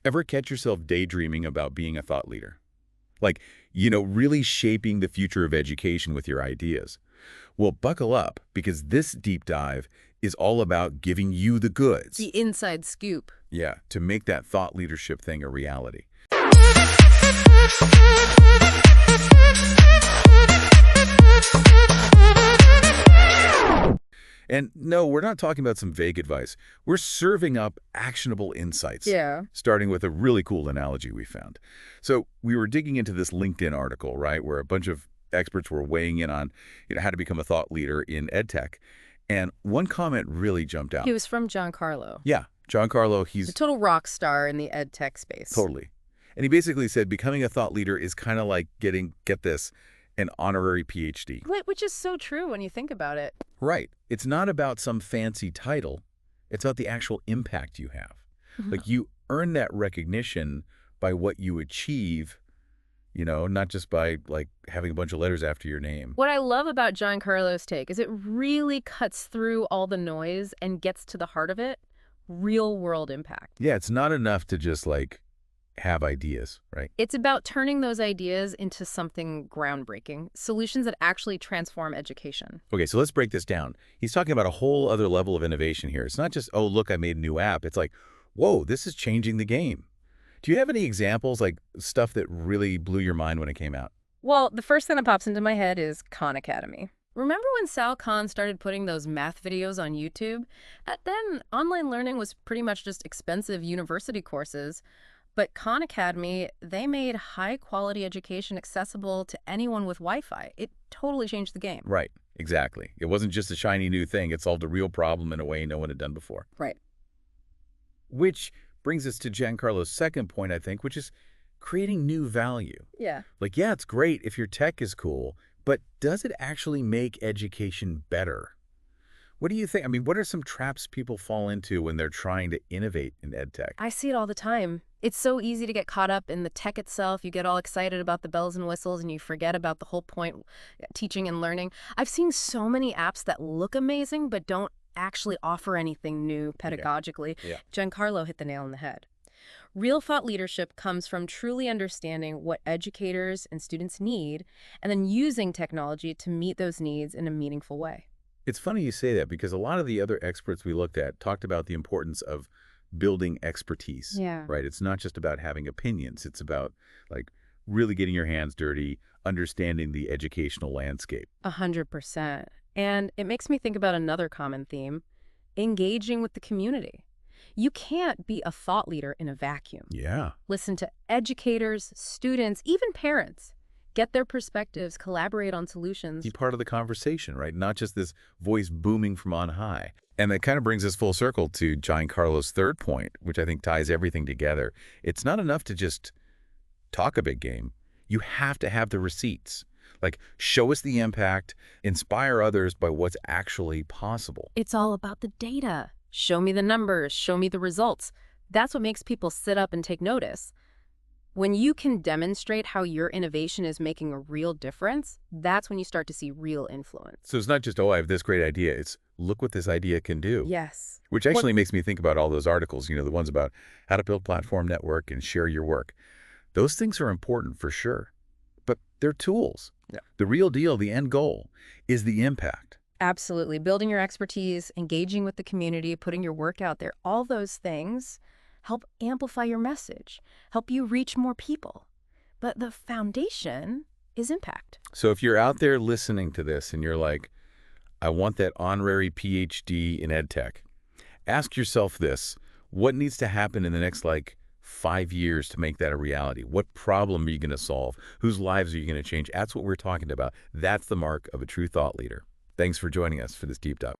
Ever catch yourself daydreaming about being a thought leader? Like, really shaping the future of education with your ideas. Well, buckle up, because this deep dive is all about giving you the goods. The inside scoop. Yeah, to make that thought leadership thing a reality. And no, we're not talking about some vague advice. We're serving up actionable insights. Yeah. Starting with a really cool analogy we found. So we were digging into this LinkedIn article, right, where a bunch of experts were weighing in on how to become a thought leader in EdTech. And one comment really jumped out. He was from Giancarlo. Yeah, Giancarlo, he's a total rock star in the EdTech space. Totally. And he basically said becoming a thought leader is kind of like getting, get this, an honorary PhD. Which is so true when you think about it. Right. It's not about some fancy title. It's about the actual impact you have. Like, you earn that recognition by what you achieve, not just by, like, having a bunch of letters after your name. What I love about Giancarlo's take is it really cuts through all the noise and gets to the heart of it. Real-world impact. Yeah, it's not enough to just, like, have ideas, right? It's about turning those ideas into something groundbreaking, solutions that actually transform education. Okay, so let's break this down. He's talking about a whole other level of innovation here. It's not just, oh, look, I made a new app. It's like, whoa, this is changing the game. Do you have any examples, like stuff that really blew your mind when it came out? Well, the first thing that pops into my head is Khan Academy. Remember when Sal Khan started putting those math videos on YouTube? Then online learning was pretty much just expensive university courses. But Khan Academy, they made high-quality education accessible to anyone with Wi-Fi. It totally changed the game. Right, exactly. It wasn't just a shiny new thing. It solved a real problem in a way no one had done before. Right. Which brings us to Giancarlo's second point, I think, which is creating new value. Yeah. Like, yeah, it's great if your tech is cool, but does it actually make education better? What do you think? I mean, what are some traps people fall into when they're trying to innovate in EdTech? I see it all the time. It's so easy to get caught up in the tech itself. You get all excited about the bells and whistles and you forget about the whole point, teaching and learning. I've seen so many apps that look amazing but don't actually offer anything new pedagogically. Yeah. Giancarlo hit the nail on the head. Real thought leadership comes from truly understanding what educators and students need and then using technology to meet those needs in a meaningful way. It's funny you say that, because a lot of the other experts we looked at talked about the importance of building expertise. Yeah. Right? It's not just about having opinions. It's about, like, really getting your hands dirty, understanding the educational landscape. 100%. And it makes me think about another common theme, engaging with the community. You can't be a thought leader in a vacuum. Yeah. Listen to educators, students, even parents. Get their perspectives, collaborate on solutions. Be part of the conversation, right? Not just this voice booming from on high. And that kind of brings us full circle to Giancarlo's third point, which I think ties everything together. It's not enough to just talk a big game. You have to have the receipts. Like, show us the impact, inspire others by what's actually possible. It's all about the data. Show me the numbers, show me the results. That's what makes people sit up and take notice. When you can demonstrate how your innovation is making a real difference, that's when you start to see real influence. So it's not just, oh, I have this great idea. It's, look what this idea can do. Yes. Which actually makes me think about all those articles, the ones about how to build platform network and share your work. Those things are important for sure, but they're tools. Yeah. The real deal, the end goal, is the impact. Absolutely. Building your expertise, engaging with the community, putting your work out there, all those things help amplify your message, help you reach more people. But the foundation is impact. So if you're out there listening to this and you're like, I want that honorary PhD in EdTech, ask yourself this: what needs to happen in the next, 5 years to make that a reality? What problem are you going to solve? Whose lives are you going to change? That's what we're talking about. That's the mark of a true thought leader. Thanks for joining us for this deep dive.